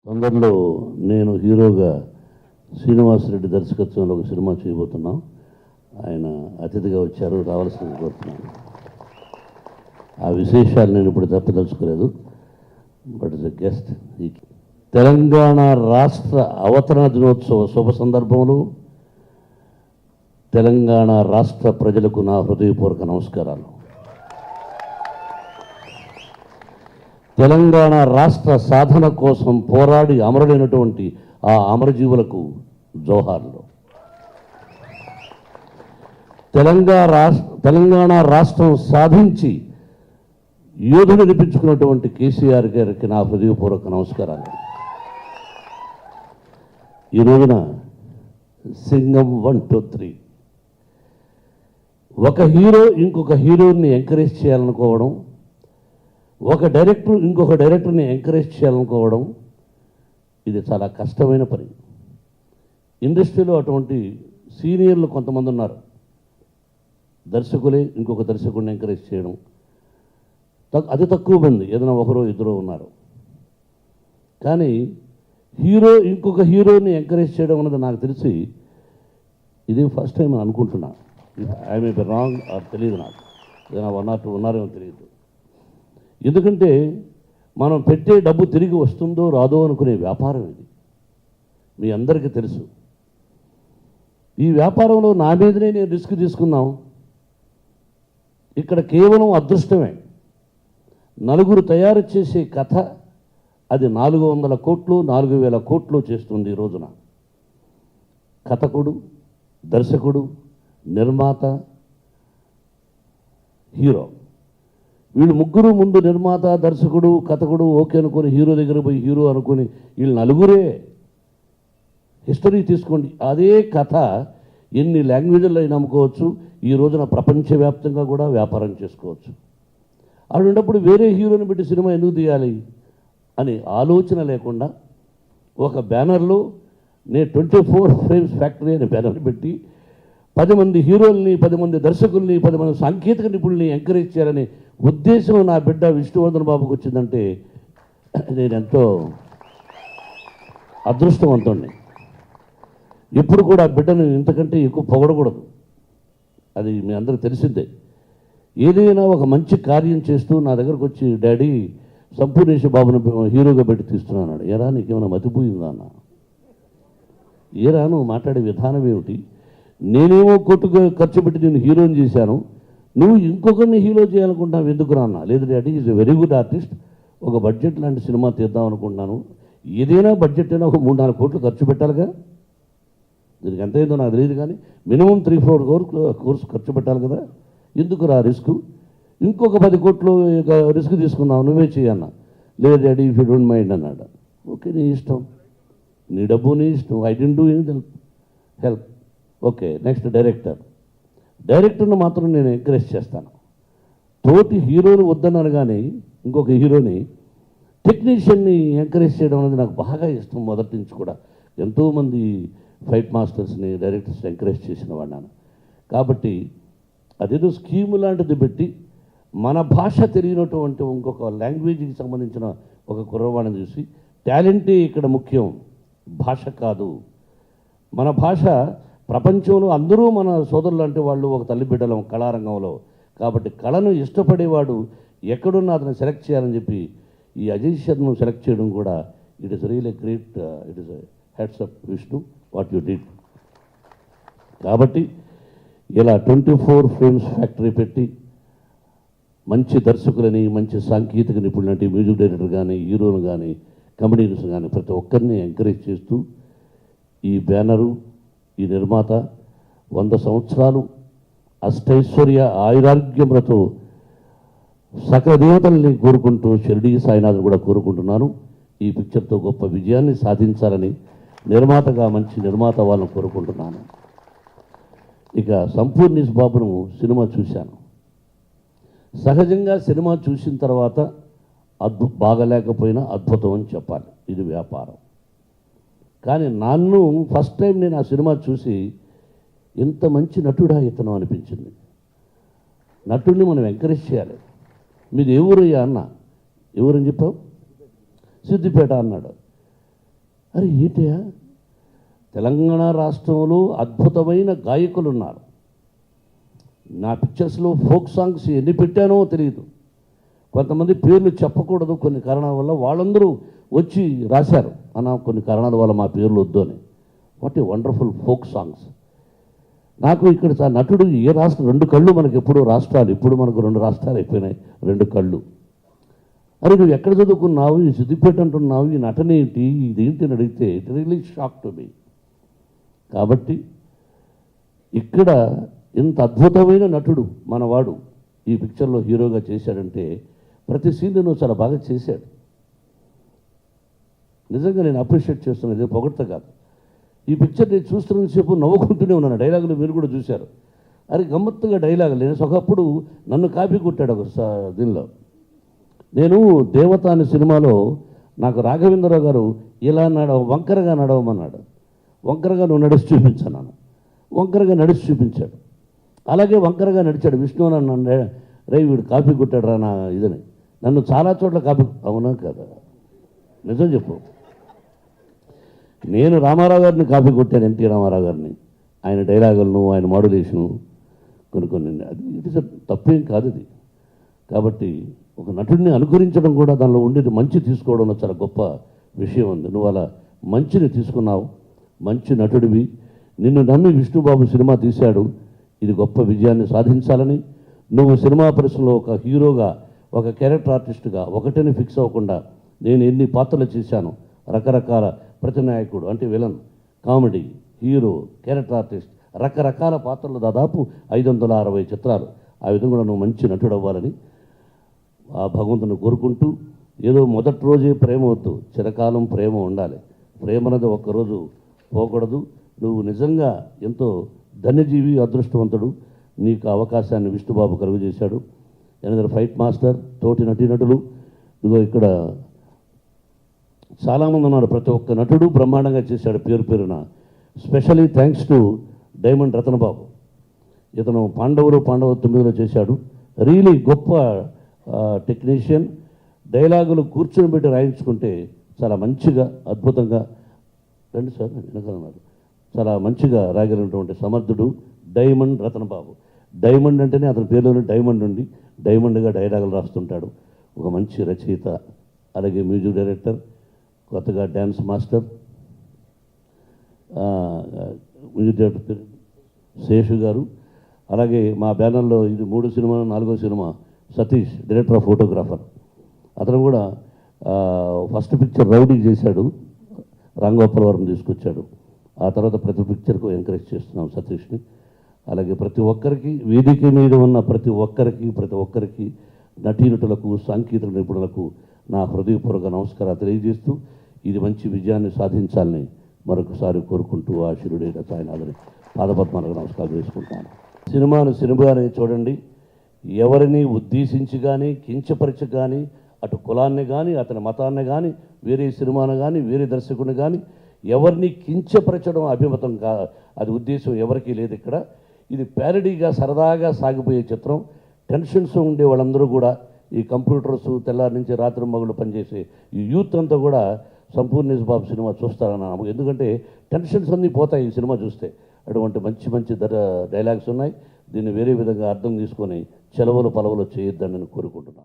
తొందరలో నేను హీరోగా శ్రీనివాసరెడ్డి దర్శకత్వంలో ఒక సినిమా చేయబోతున్నాం. ఆయన అతిథిగా వచ్చారు, రావాల్సింది కోరుతున్నాను. ఆ విశేషాలు నేను ఇప్పుడు తప్పదలుచుకోలేదు, but is a guest. Telangana రాష్ట్ర అవతరణ దినోత్సవ శుభ సందర్భంలో తెలంగాణ రాష్ట్ర ప్రజలకు నా హృదయపూర్వక నమస్కారాలు. తెలంగాణ రాష్ట్ర సాధన కోసం పోరాడి అమరులైనటువంటి ఆ అమరజీవులకు జోహార్లు. తెలంగాణ రాష్ట్రం సాధించి యోధులు నిపించుకున్నటువంటి కేసీఆర్ గారికి నా హృదయపూర్వక నమస్కారాలు. ఈ రోజున సింగం 1, 2, 3 ఒక హీరో ఇంకొక హీరోని ఎంకరేజ్ చేయాలనుకోవడం, ఒక డైరెక్టర్ ఇంకొక డైరెక్టర్ని ఎంకరేజ్ చేయాలనుకోవడం, ఇది చాలా కష్టమైన పని. ఇండస్ట్రీలో అటువంటి సీనియర్లు కొంతమంది ఉన్నారు. దర్శకులే ఇంకొక దర్శకుడిని ఎంకరేజ్ చేయడం అది తక్కువ మంది, ఏదైనా ఒకరో ఇద్దరు ఉన్నారు. కానీ హీరో ఇంకొక హీరోని ఎంకరేజ్ చేయడం అన్నది నాకు తెలిసి ఇది ఫస్ట్ టైం అని అనుకుంటున్నా. I may be wrong or తెలియదు, నాకు ఏదైనా 1 or 2 ఉన్నారేమో తెలియదు. ఎందుకంటే మనం పెట్టే డబ్బు తిరిగి వస్తుందో రాదో అనుకునే వ్యాపారం ఇది, మీ అందరికీ తెలుసు. ఈ వ్యాపారంలో నా మీదనే నేను రిస్క్ తీసుకున్నాం. ఇక్కడ కేవలం అదృష్టమే. నలుగురు తయారు చేసే కథ అది 400 కోట్లు 4000 కోట్లు చేస్తుంది ఈ రోజున. కథకుడు, దర్శకుడు, నిర్మాత, హీరో, వీళ్ళు ముగ్గురు ముందు నిర్మాత, దర్శకుడు, కథకుడు ఓకే అనుకుని హీరో దగ్గర పోయి హీరో అనుకుని వీళ్ళు నలుగురే హిస్టరీ తీసుకోండి. అదే కథ ఎన్ని లాంగ్వేజ్లో అయినా అమ్ముకోవచ్చు. ఈ రోజున ప్రపంచవ్యాప్తంగా కూడా వ్యాపారం చేసుకోవచ్చు. అటువంటిప్పుడు వేరే హీరోని పెట్టి సినిమా ఎందుకు తీయాలి అని ఆలోచన లేకుండా ఒక బ్యానర్లో నేను 24 ఫ్రేమ్స్ ఫ్యాక్టరీ అనే బ్యానర్ పెట్టి 10 మంది హీరోల్ని, 10 మంది దర్శకుల్ని, 10 మంది సాంకేతిక నిపుణుల్ని ఎంకరేజ్ చేయాలనే ఉద్దేశం నా బిడ్డ విష్ణువర్ధన్ బాబుకి వచ్చిందంటే నేను ఎంతో అదృష్టవంతుణ్ణి. ఎప్పుడు కూడా బిడ్డను ఇంతకంటే ఎక్కువ పొగడకూడదు, అది మీ అందరికీ తెలిసిందే. ఏదైనా ఒక మంచి కార్యం చేస్తూ నా దగ్గరకు వచ్చి డాడీ సంపూర్ణేశ బాబును హీరోగా పెట్టి తీస్తున్నాను. ఏరా నీకేమైనా మతిపోయిందా అన్న? ఏరా నువ్వు మాట్లాడే విధానం ఏమిటి? నేనేమో కొట్టుగా ఖర్చు పెట్టి నేను హీరోని చేశాను, నువ్వు ఇంకొకరిని హీరో చేయాలనుకుంటున్నావు ఎందుకురా అన్న? లేదు daddy, is a very good artist, ఒక బడ్జెట్ లాంటి సినిమా తీద్దాం అనుకుంటున్నాను. ఏదైనా బడ్జెట్ అయినా ఒక 3-4 కోట్లు ఖర్చు పెట్టాలిగా. దీనికి ఎంత అయిందో నాకు తెలియదు, కానీ మినిమం 3-4 కోర్స్ ఖర్చు పెట్టాలి కదా. ఎందుకురా రిస్క్? ఇంకొక 10 కోట్లు రిస్క్ తీసుకుందాం, నువ్వే చేయన్న. లేదు daddy, if you don't mind అన్నాడు. ఓకే, నీ ఇష్టం, నీ డబ్బు నీ ఇష్టం. I don't do any help. Okay, next డైరెక్టర్ని మాత్రం నేను ఎంకరేజ్ చేస్తాను. తోటి హీరోని వద్దన్నాను, కానీ ఇంకొక హీరోని, టెక్నీషియన్ని ఎంకరేజ్ చేయడం అనేది నాకు బాగా ఇష్టం. మొదటి నుంచి కూడా ఎంతోమంది ఫైట్ మాస్టర్స్ని, డైరెక్టర్స్ని ఎంకరేజ్ చేసిన వాడినాను. కాబట్టి అదేదో స్కీము లాంటిది పెట్టి మన భాష తెలియనటువంటి ఇంకొక లాంగ్వేజ్కి సంబంధించిన ఒక కుర్రవాడిని చూసి, టాలెంటే ఇక్కడ ముఖ్యం, భాష కాదు. మన భాష ప్రపంచంలో అందరూ మన సోదరులు అంటే వాళ్ళు ఒక తల్లి బిడ్డలం కళారంగంలో. కాబట్టి కళను ఇష్టపడేవాడు ఎక్కడున్నా అతను సెలెక్ట్ చేయాలని చెప్పి ఈ అజయ్ శర్మను సెలెక్ట్ చేయడం కూడా it is real great. It is hats up Vishnu, what you did. కాబట్టి ఇలా 24 ఫ్రేమ్స్ ఫ్యాక్టరీ పెట్టి మంచి దర్శకులని, మంచి సాంకేతిక నిపుణులు అంటే మ్యూజిక్ డైరెక్టర్ కానీ, హీరోలు కానీ, కమెడియన్స్ కానీ ప్రతి ఒక్కరిని ఎంకరేజ్ చేస్తూ ఈ బ్యానరు, ఈ నిర్మాత 100 సంవత్సరాలు అష్టైశ్వర్య ఆయురారోగ్యములతో సకల దేవతల్ని కోరుకుంటూ షిరిడీ సాయినాథ్ని కూడా కోరుకుంటున్నాను. ఈ పిక్చర్తో గొప్ప విజయాన్ని సాధించాలని నిర్మాతగా మంచి నిర్మాత వాళ్ళని కోరుకుంటున్నాను. ఇక సంపూర్ణేశ్ బాబును సినిమా చూశాను. సహజంగా సినిమా చూసిన తర్వాత బాగలేకపోయినా అద్భుతం అని చెప్పాలి, ఇది వ్యాపారం. కానీ నన్ను ఫస్ట్ టైం నేను ఆ సినిమా చూసి ఇంత మంచి నటుడా ఇతను అనిపించింది. నటుడిని మనం ఎంకరేజ్ చేయాలి. మీది ఏ ఊరయ్యా అన్న? ఎవరని చెప్పావు? సిద్దిపేట అన్నాడు. అరే ఏంటయా, తెలంగాణ రాష్ట్రంలో అద్భుతమైన గాయకులు ఉన్నారు. నా పిక్చర్స్లో ఫోక్ సాంగ్స్ ఎన్ని పెట్టానో తెలియదు. కొంతమంది పేర్లు చెప్పకూడదు కొన్ని కారణాల వల్ల, వాళ్ళందరూ వచ్చి రాశారు అన్న కొన్ని కారణాల వల్ల మా పేర్లు వద్దు అని. What a wonderful folk songs. నాకు ఇక్కడ నటుడు ఏ రాష్ట్రం, 2 కళ్ళు మనకి ఎప్పుడూ రాష్ట్రాలు, ఇప్పుడు మనకు 2 రాష్ట్రాలు అయిపోయినాయి, 2 కళ్ళు. అరే నువ్వు ఎక్కడ చదువుకున్నావు, ఈ సిద్దిపేట అంటున్నావు, ఈ నటన ఏంటి, ఇదేంటి అని అడిగితే it really shock to me. కాబట్టి ఇక్కడ ఇంత అద్భుతమైన నటుడు మనవాడు ఈ పిక్చర్లో హీరోగా చేశాడంటే ప్రతి సీన్ను చాలా బాగా చేశాడు. నిజంగా నేను అప్రిషియేట్ చేస్తున్నది, పొగడ్త కాదు. ఈ పిక్చర్ నేను చూస్తున్నంతసేపు నవ్వుకుంటూనే ఉన్నాను. డైలాగులు మీరు కూడా చూశారు. అరే గమ్మత్తుగా డైలాగులు. నేను ఒకప్పుడు నన్ను కాపీ కొట్టాడు ఒక దీనిలో. నేను దేవత అనే సినిమాలో నాకు రాఘవేంద్రరావు గారు ఇలా వంకరగా నడవమన్నాడు. వంకరగా నువ్వు నడిచి చూపించాను. వంకరగా నడిచి చూపించాడు. అలాగే వంకరగా నడిచాడు. విష్ణు నన్ను రే వీడు కాపీ కొట్టాడు రా నా ఇదని. నన్ను చాలా చోట్ల కాపీ. అవునా కదా, నిజం చెప్పు. నేను రామారావు గారిని కాపీ కొట్టాను, ఎన్టీ రామారావు గారిని. ఆయన డైలాగులను, ఆయన మాడ్యులేషను కొన్ని అది ఇది తప్పేం కాదు ఇది. కాబట్టి ఒక నటుడిని అనుకరించడం కూడా దానిలో ఉండేది మంచి తీసుకోవడంలో చాలా గొప్ప విషయం ఉంది. నువ్వు అలా మంచిని తీసుకున్నావు, మంచి నటుడివి. నిన్ను నమ్మి విష్ణుబాబు సినిమా తీశాడు. ఇది గొప్ప విజయాన్ని సాధించాలని, నువ్వు సినిమా పరిశ్రమలో ఒక హీరోగా, ఒక క్యారెక్టర్ ఆర్టిస్టుగా ఒకటిని ఫిక్స్ అవ్వకుండా నేను ఎన్ని పాత్రలు చేశాను, రకరకాల ప్రతినాయకుడు అంటే villain, comedy, hero, character artist, రకరకాల పాత్రలు, దాదాపు 560 చిత్రాలు. ఆ విధంగా కూడా నువ్వు మంచి నటుడు అవ్వాలని ఆ భగవంతుని కోరుకుంటూ, ఏదో మొదటి రోజే ప్రేమ వద్దు, చిరకాలం ప్రేమ ఉండాలి. ప్రేమ అనేది ఒక్కరోజు పోకూడదు. నువ్వు నిజంగా ఎంతో ధన్యజీవి, అదృష్టవంతుడు. నీకు అవకాశాన్ని విష్ణుబాబు కలుగు చేశాడు. ఎనదర్ ఫైట్ మాస్టర్, తోటి నటీనటులు. ఇదిగో ఇక్కడ చాలామంది ఉన్నారు. ప్రతి ఒక్క నటుడు బ్రహ్మాండంగా చేశాడు పేరు పేరున. Specially thanks to diamond Ratanababu. ఇతను పాండవులు 9లో చేశాడు. రియలీ గొప్ప టెక్నీషియన్. డైలాగులు కూర్చొని పెట్టి రాయించుకుంటే చాలా మంచిగా, అద్భుతంగా, రండి సార్ వెనకాలన్నారు, చాలా మంచిగా రాగలిగినటువంటి సమర్థుడు డైమండ్ రతనబాబు. డైమండ్ అంటేనే అతని పేరులోనే డైమండ్ ఉండి డైమండ్గా డైలాగులు రాస్తుంటాడు. ఒక మంచి రచయిత, అలాగే మ్యూజిక్ డైరెక్టర్, కొత్తగా dance master. Music director Seshu గారు. అలాగే మా బ్యానర్లో ఇది 3 సినిమా, 4వ cinema Satish, director of photographer. అతను కూడా ఫస్ట్ పిక్చర్ రౌడీ చేశాడు, రాంగోపాలవరం తీసుకొచ్చాడు. ఆ తర్వాత ప్రతి పిక్చర్కు ఎంకరేజ్ చేస్తున్నాం సతీష్ని. అలాగే ప్రతి ఒక్కరికి, వేదిక మీద ఉన్న ప్రతి ఒక్కరికి నటీనటులకు, సాంకేతిక నిపుణులకు నా హృదయపూర్వక నమస్కారాలు తెలియజేస్తూ, ఇది మంచి విజయాన్ని సాధించాలని మరొకసారి కోరుకుంటూ ఆ శిరుడైన సాయినాథుని పాదపద్మాలకు నమస్కారం చేసుకుంటాను. సినిమాని చూడండి. ఎవరిని ఉద్దేశించి కానీ, కించపరిచి కానీ, అటు కులాన్ని కానీ, అతని మతాన్ని కానీ, వేరే సినిమాను కానీ, వేరే దర్శకుడిని కానీ ఎవరిని కించపరచడం అభిమతం అది ఉద్దేశం ఎవరికీ లేదు ఇక్కడ. ఇది ప్యారడీగా సరదాగా సాగిపోయే చిత్రం. టెన్షన్స్ ఉండే వాళ్ళందరూ కూడా, ఈ కంప్యూటర్స్ తెల్లారి నుంచి రాత్రి మగుళ్ళు పనిచేసే ఈ యూత్ అంతా కూడా సంపూర్ణేష్ బాబు సినిమా చూస్తారని నమ్మకం. ఎందుకంటే టెన్షన్స్ అన్నీ పోతాయి ఈ సినిమా చూస్తే. అటువంటి మంచి డైలాగ్స్ ఉన్నాయి. దీన్ని వేరే విధంగా అర్థం తీసుకొని చెలవలు పలవలు చేయొద్దని నేను కోరుకుంటున్నాను.